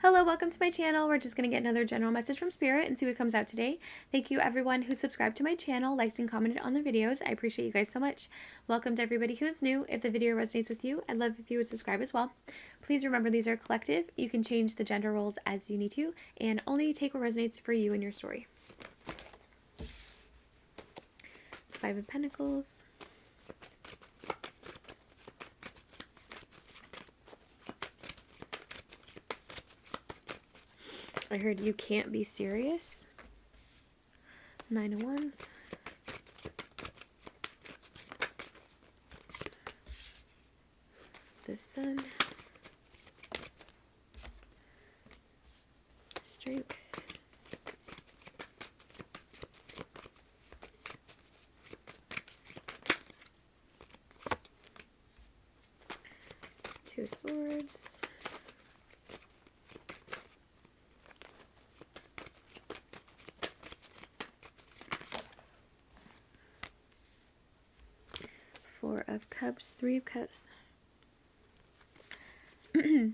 Hello, welcome to my channel. We're just going to get another general message from Spirit and see what comes out today. Thank you everyone who subscribed to my channel, liked and commented on the videos. I appreciate you guys so much. Welcome to everybody who is new. If the video resonates with you, I'd love if you would subscribe as well. Please remember these are collective. You can change the gender roles as you need to and only take what resonates for you and your story. Five of Pentacles. I heard you can't be serious. Nine of Wands. The Sun. Strength. Two of Swords. Four of Cups, Three of Cups. I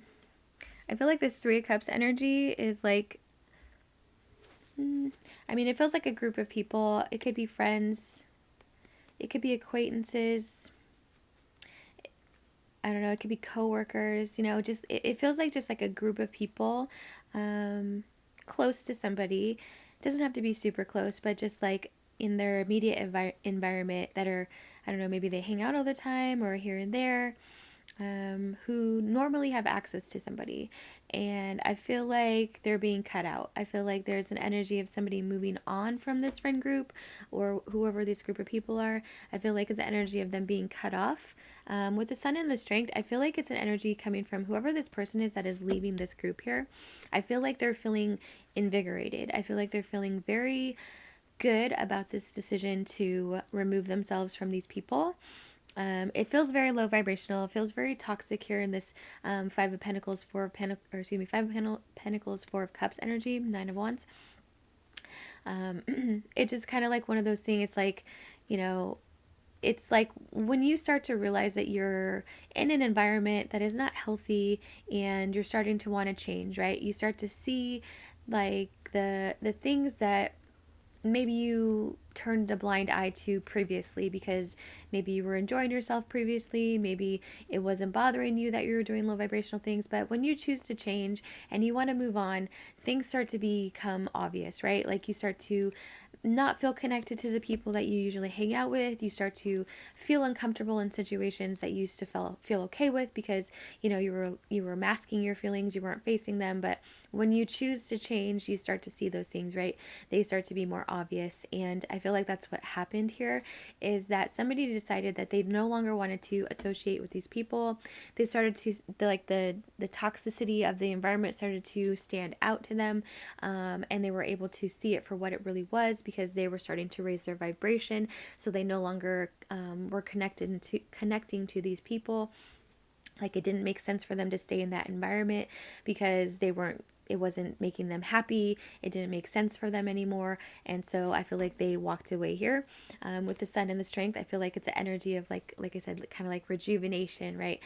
feel like this Three of Cups energy is like, it feels like a group of people. It could be friends. It could be acquaintances. I don't know, it could be coworkers, just, it feels like just like a group of people close to somebody. It doesn't have to be super close, but just like in their immediate environment that are, I don't know, maybe they hang out all the time or here and there, who normally have access to somebody. And I feel like they're being cut out. I feel like there's an energy of somebody moving on from this friend group or whoever this group of people are. I feel like it's an energy of them being cut off. With the Sun and the Strength, I feel like it's an energy coming from whoever this person is that is leaving this group here. I feel like they're feeling invigorated. I feel like they're feeling very good about this decision to remove themselves from these people. It feels very low vibrational. It feels very toxic here in this Five of Pentacles, Five of Pentacles, Four of Cups energy, Nine of Wands. It's just kind of like one of those things. It's like, it's like when you start to realize that you're in an environment that is not healthy and you're starting to want to change, right? You start to see like the things that maybe you turned a blind eye to previously because maybe you were enjoying yourself previously, maybe it wasn't bothering you that you were doing low vibrational things, but when you choose to change and you want to move on, things start to become obvious, right? Like you start to not feel connected to the people that you usually hang out with. You start to feel uncomfortable in situations that you used to feel okay with because you were masking your feelings, you weren't facing them. But when you choose to change, you start to see those things, right? They start to be more obvious. And I feel like that's what happened here, is that somebody decided that they no longer wanted to associate with these people. They started to the toxicity of the environment started to stand out to them, and they were able to see it for what it really was because they were starting to raise their vibration. So they no longer were connecting to these people. Like it didn't make sense for them to stay in that environment because it wasn't making them happy. It didn't make sense for them anymore. And so I feel like they walked away here. With the Sun and the Strength, I feel like it's an energy of like I said, kind of like rejuvenation, right?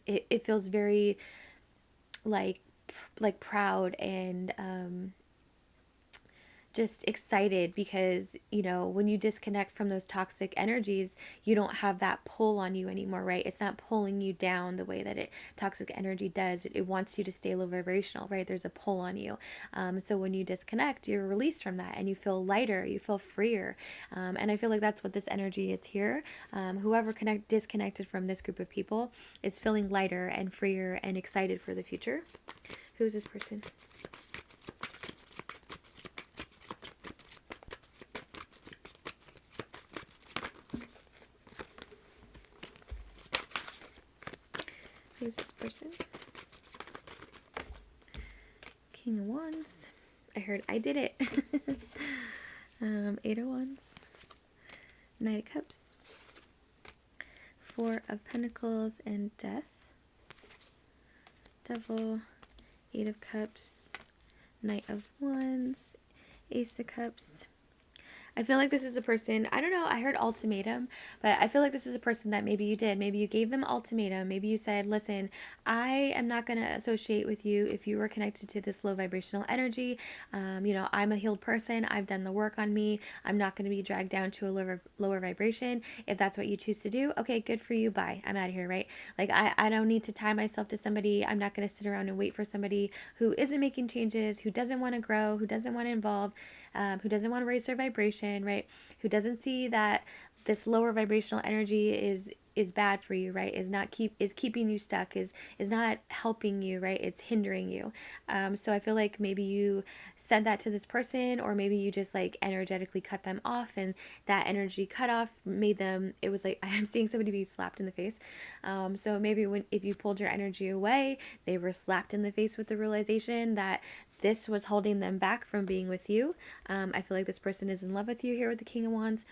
It feels very like proud and just excited because, when you disconnect from those toxic energies, you don't have that pull on you anymore, right? It's not pulling you down the way that toxic energy does. It wants you to stay low vibrational, right? There's a pull on you. So when you disconnect, you're released from that and you feel lighter, you feel freer. And I feel like that's what this energy is here. Whoever disconnected from this group of people is feeling lighter and freer and excited for the future. Who's this person? Who's this person? King of Wands. I heard I did it. Eight of Wands. Knight of Cups. Four of Pentacles and Death. Devil. Eight of Cups. Knight of Wands. Ace of Cups. I feel like this is a person, I don't know, I heard ultimatum, but I feel like this is a person that maybe you did. Maybe you gave them ultimatum. Maybe you said, listen, I am not going to associate with you if you were connected to this low vibrational energy. I'm a healed person. I've done the work on me. I'm not going to be dragged down to a lower vibration. If that's what you choose to do, okay, good for you. Bye. I'm out of here, right? Like, I don't need to tie myself to somebody. I'm not going to sit around and wait for somebody who isn't making changes, who doesn't want to grow, who doesn't want to involve, who doesn't want to raise their vibration, right? Who doesn't see that this lower vibrational energy is bad for you, right? Is keeping you stuck, is not helping you, right? It's hindering you. So I feel like maybe you said that to this person, or maybe you just like energetically cut them off, and that energy cut off made them. It was like I'm seeing somebody be slapped in the face. So maybe if you pulled your energy away, they were slapped in the face with the realization that this was holding them back from being with you. I feel like this person is in love with you here with the King of Wands.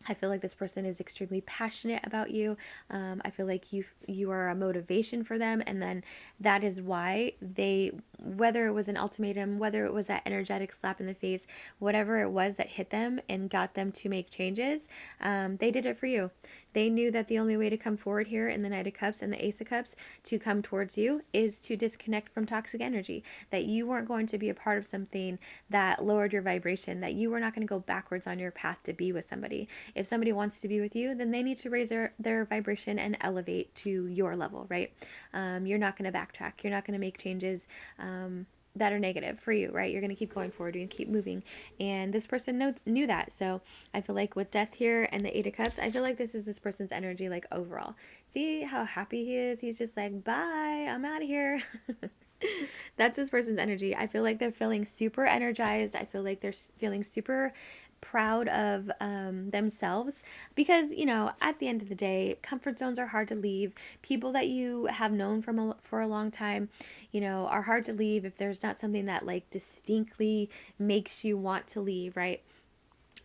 I feel like this person is extremely passionate about you. I feel like you are a motivation for them, and then that is why they, whether it was an ultimatum, whether it was that energetic slap in the face, whatever it was that hit them and got them to make changes, they did it for you. They knew that the only way to come forward here in the Knight of Cups and the Ace of Cups to come towards you is to disconnect from toxic energy. That you weren't going to be a part of something that lowered your vibration. That you were not going to go backwards on your path to be with somebody. If somebody wants to be with you, then they need to raise their vibration and elevate to your level, right? You're not going to backtrack. You're not going to make changes that are negative for you, right? You're going to keep going forward. You're going to keep moving. And this person knew that. So I feel like with Death here and the Eight of Cups, I feel like this is this person's energy, like overall. See how happy he is? He's just like, bye, I'm out of here. That's this person's energy. I feel like they're feeling super energized. I feel like they're feeling super proud of themselves because, at the end of the day, comfort zones are hard to leave. People that you have known for a long time, are hard to leave if there's not something that like distinctly makes you want to leave, right?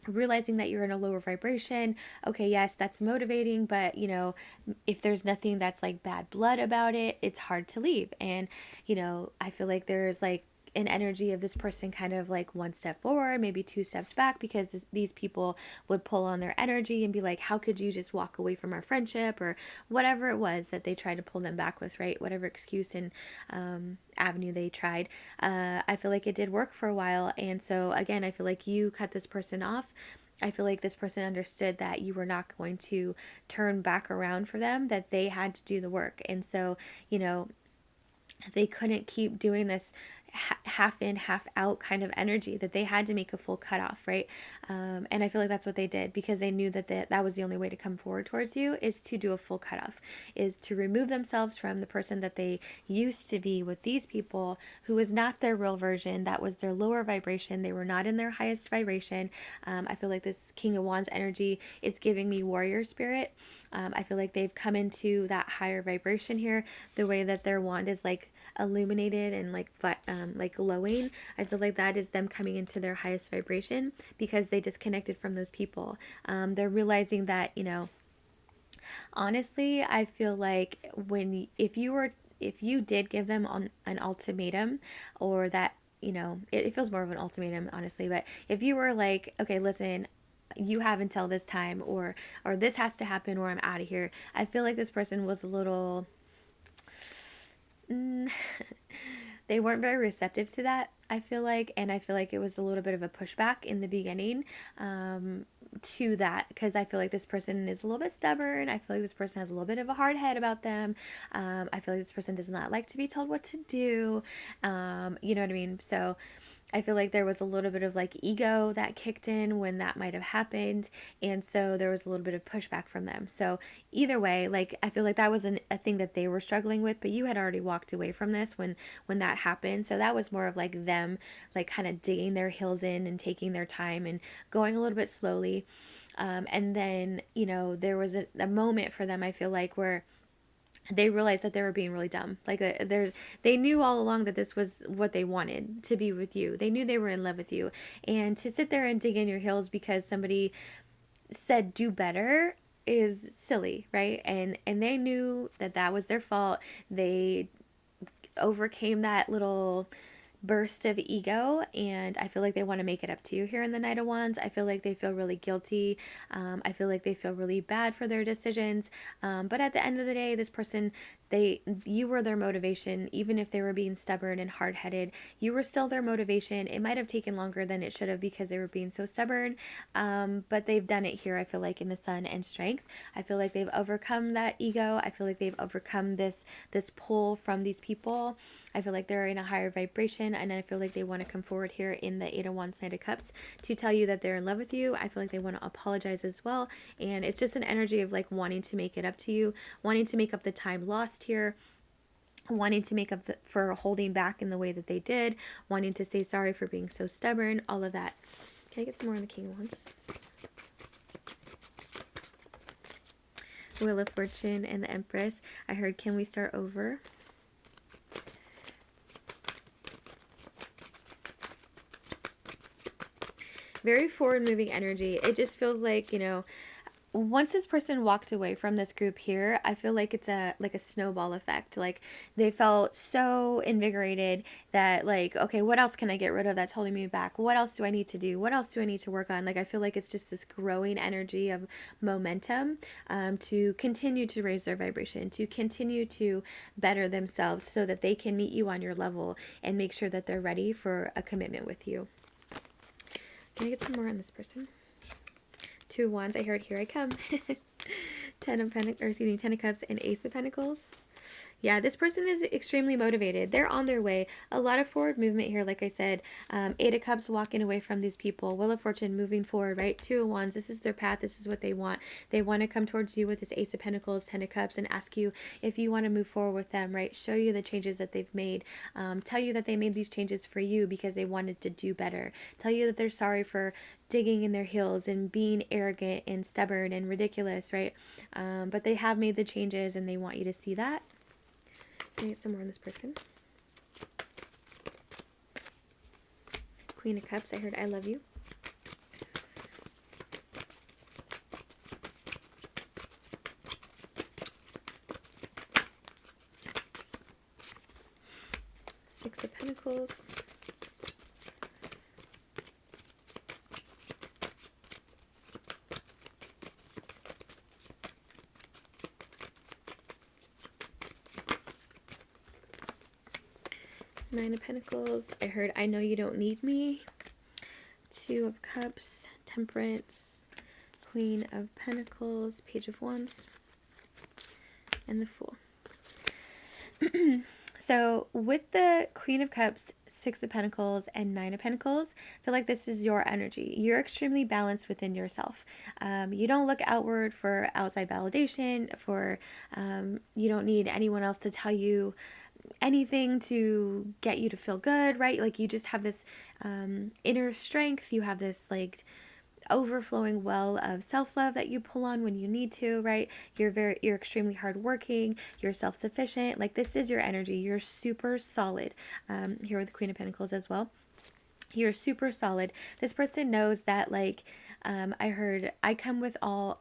Realizing that you're in a lower vibration, okay, yes, that's motivating, but if there's nothing that's like bad blood about it, it's hard to leave. And I feel like there's like an energy of this person kind of like one step forward, maybe two steps back, because these people would pull on their energy and be like, how could you just walk away from our friendship, or whatever it was that they tried to pull them back with, right? Whatever excuse and avenue they tried. I feel like it did work for a while. And so again, I feel like you cut this person off. I feel like this person understood that you were not going to turn back around for them, that they had to do the work. And so, they couldn't keep doing this half in, half out kind of energy, that they had to make a full cutoff, right? And I feel like that's what they did, because they knew that that was the only way to come forward towards you, is to do a full cutoff, is to remove themselves from the person that they used to be with these people, who is not their real version. That was their lower vibration. They were not in their highest vibration. I feel like this King of Wands energy is giving me warrior spirit. I feel like they've come into that higher vibration here. The way that their wand is like illuminated and like glowing, I feel like that is them coming into their highest vibration, because they disconnected from those people. They're realizing that, honestly, I feel like if you did give them an ultimatum, or that, it feels more of an ultimatum, honestly, but if you were like, okay, listen, you have until this time, or this has to happen, or I'm out of here, I feel like this person was a little they weren't very receptive to that, I feel like. And I feel like it was a little bit of a pushback in the beginning, to that, because I feel like this person is a little bit stubborn. I feel like this person has a little bit of a hard head about them. I feel like this person does not like to be told what to do. You know what I mean? So I feel like there was a little bit of like ego that kicked in when that might have happened. And so there was a little bit of pushback from them. So either way, like, I feel like that was a thing that they were struggling with, but you had already walked away from this when that happened. So that was more of like them, like kind of digging their heels in and taking their time and going a little bit slowly. And then, there was a moment for them, I feel like, where they realized that they were being really dumb. Like, they knew all along that this was what they wanted, to be with you. They knew they were in love with you. And to sit there and dig in your heels because somebody said do better is silly, right? And they knew that was their fault. They overcame that little burst of ego, and I feel like they want to make it up to you here in the Knight of Wands. I feel like they feel really guilty. I feel like they feel really bad for their decisions. But at the end of the day, this person, you were their motivation. Even if they were being stubborn and hard-headed, you were still their motivation. It might have taken longer than it should have because they were being so stubborn, but they've done it here, I feel like, in the Sun and Strength. I feel like they've overcome that ego. I feel like they've overcome this pull from these people. I feel like they're in a higher vibration, and I feel like they want to come forward here in the Eight of Wands, Knight of Cups to tell you that they're in love with you. I feel like they want to apologize as well, and it's just an energy of like wanting to make it up to you, wanting to make up the time lost here, wanting to make up for holding back in the way that they did, wanting to say sorry for being so stubborn, all of that. Can I get some more on the King of Wands? Wheel of Fortune and the Empress. I heard, can we start over? Very forward moving energy. It just feels like, once this person walked away from this group here, I feel like it's a snowball effect. Like they felt so invigorated that like, okay, what else can I get rid of that's holding me back? What else do I need to do? What else do I need to work on? Like I feel like it's just this growing energy of momentum, to continue to raise their vibration, to continue to better themselves so that they can meet you on your level and make sure that they're ready for a commitment with you. Can I get some more on this person? Two of Wands, I heard, here I come. Ten of Cups and Ace of Pentacles. Yeah, this person is extremely motivated. They're on their way. A lot of forward movement here, like I said. Eight of Cups walking away from these people. Wheel of Fortune moving forward, right? Two of Wands, this is their path. This is what they want. They want to come towards you with this Ace of Pentacles, Ten of Cups, and ask you if you want to move forward with them, right? Show you the changes that they've made. Tell you that they made these changes for you because they wanted to do better. Tell you that they're sorry for digging in their heels and being arrogant and stubborn and ridiculous, right? But they have made the changes and they want you to see that. Can I get some more on this person? Queen of Cups, I heard, I love you. Six of Pentacles. Nine of Pentacles. I heard, I know you don't need me. Two of Cups. Temperance. Queen of Pentacles. Page of Wands. And the Fool. So with the Queen of Cups, Six of Pentacles, and Nine of Pentacles, I feel like this is your energy. You're extremely balanced within yourself. You don't look outward for outside validation, you don't need anyone else to tell you anything to get you to feel good, right? Like you just have this inner strength. You have this like overflowing well of self-love that you pull on when you need to, right? You're extremely hardworking, you're self-sufficient. Like this is your energy. You're super solid. Here with the Queen of Pentacles as well. You're super solid. This person knows that like I heard, I come with all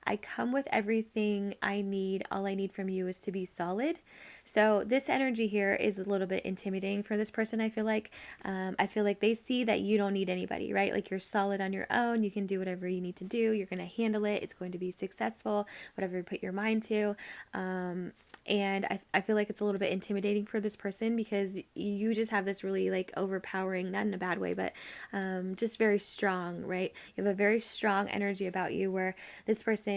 I come with everything I need. All I need from you is to be solid. So this energy here is a little bit intimidating for this person, I feel like. I feel like they see that you don't need anybody, right? Like you're solid on your own. You can do whatever you need to do. You're going to handle it. It's going to be successful, whatever you put your mind to. And I feel like it's a little bit intimidating for this person because you just have this really like overpowering, not in a bad way, but just very strong, right? You have a very strong energy about you where this person,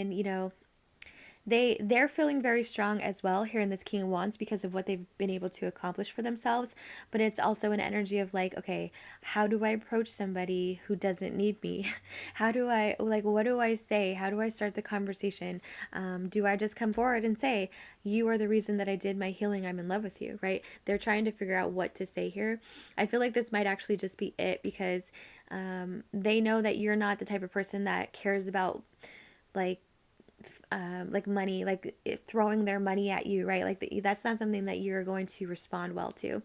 they're feeling very strong as well here in this King of Wands because of what they've been able to accomplish for themselves. But it's also an energy of like, okay, how do I approach somebody who doesn't need me? How do I, like, what do I say? How do I start the conversation? Do I just come forward and say, you are the reason that I did my healing. I'm in love with you, right? They're trying to figure out what to say here. I feel like this might actually just be it because they know that you're not the type of person that cares about like money, like throwing their money at you, right? Like that's not something that you're going to respond well to.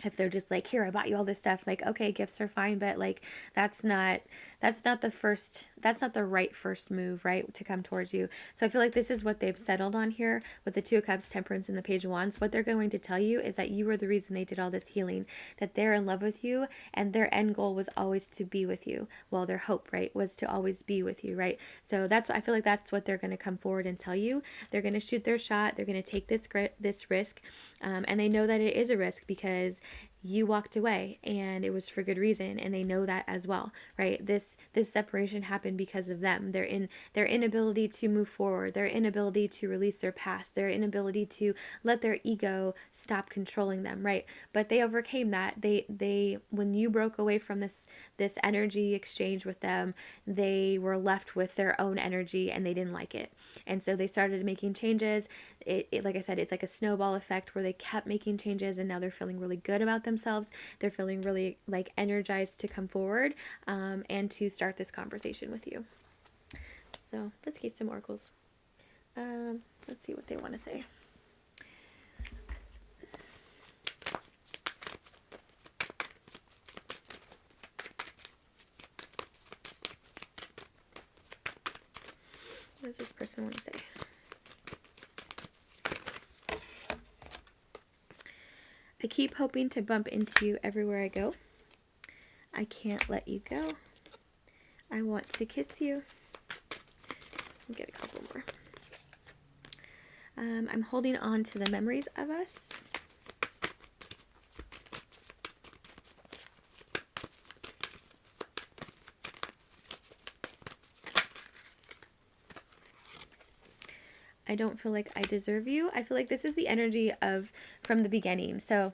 If they're just like, here, I bought you all this stuff, like, okay, gifts are fine, but like that's not that's not the right first move, right, to come towards you. So I feel like this is what they've settled on here with the Two of Cups, Temperance, and the Page of Wands. What they're going to tell you is that you were the reason they did all this healing, that they're in love with you, and their end goal was always to be with you. Well, their hope, right, was to always be with you, right? So that's what I feel like that's what they're going to come forward and tell you. They're going to shoot their shot. They're going to take this risk, and they know that it is a risk because you walked away and it was for good reason, and they know that as well, right? This separation happened because of them. Their inability to move forward, their inability to release their past, their inability to let their ego stop controlling them, right? But they overcame that. They when you broke away from this energy exchange with them, they were left with their own energy and they didn't like it. And so they started making changes. It like I said, it's like a snowball effect where they kept making changes, and now they're feeling really good about themselves. They're feeling really like energized to come forward, and to start this conversation with you. So let's get some oracles. Let's see what they want to say. What does this person want to say? I keep hoping to bump into you everywhere I go. I can't let you go. I want to kiss you. I'll get a couple more. I'm holding on to the memories of us. I don't feel like I deserve you. I feel like this is the energy of from the beginning. So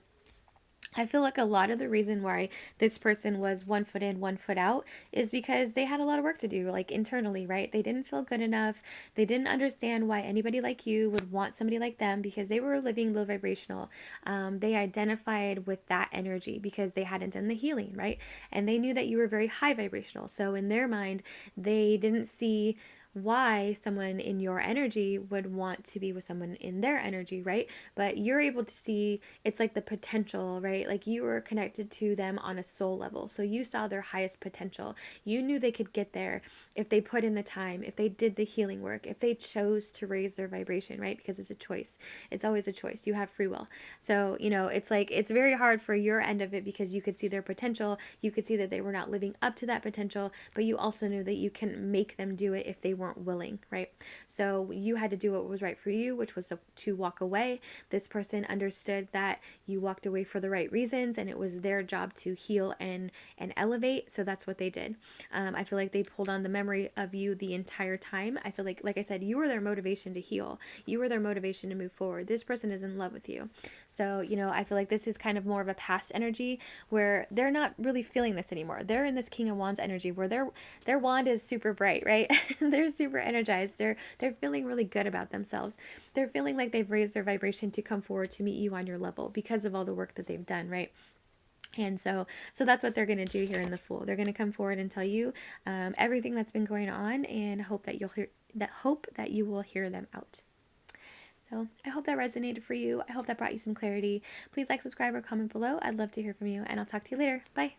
I feel like a lot of the reason why this person was 1 foot in, 1 foot out is because they had a lot of work to do, like internally, right? They didn't feel good enough. They didn't understand why anybody like you would want somebody like them because they were living low vibrational. They identified with that energy because they hadn't done the healing, right? And they knew that you were very high vibrational. So in their mind, they didn't see why someone in your energy would want to be with someone in their energy, right? But you're able to see it's like the potential, right? Like you were connected to them on a soul level. So you saw their highest potential. You knew they could get there if they put in the time, if they did the healing work, if they chose to raise their vibration, right? Because it's a choice. It's always a choice. You have free will. So, it's like it's very hard for your end of it because you could see their potential. You could see that they were not living up to that potential, but you also knew that you can make them do it if they weren't willing, right? So you had to do what was right for you, which was to walk away. This person understood that you walked away for the right reasons, and it was their job to heal and elevate. So that's what they did. I feel like they pulled on the memory of you the entire time. I feel like I said, you were their motivation to heal. You were their motivation to move forward. This person is in love with you. So, I feel like this is kind of more of a past energy where they're not really feeling this anymore. They're in this King of Wands energy where their wand is super bright, right? They're super energized. They're feeling really good about themselves. They're feeling like they've raised their vibration to come forward to meet you on your level because of all the work that they've done, right? And so that's what they're going to do here in the Fool. They're going to come forward and tell you everything that's been going on, and hope that you will hear them out. So I hope that resonated for you. I hope that brought you some clarity. Please like, subscribe, or comment below. I'd love to hear from you, and I'll talk to you later. Bye.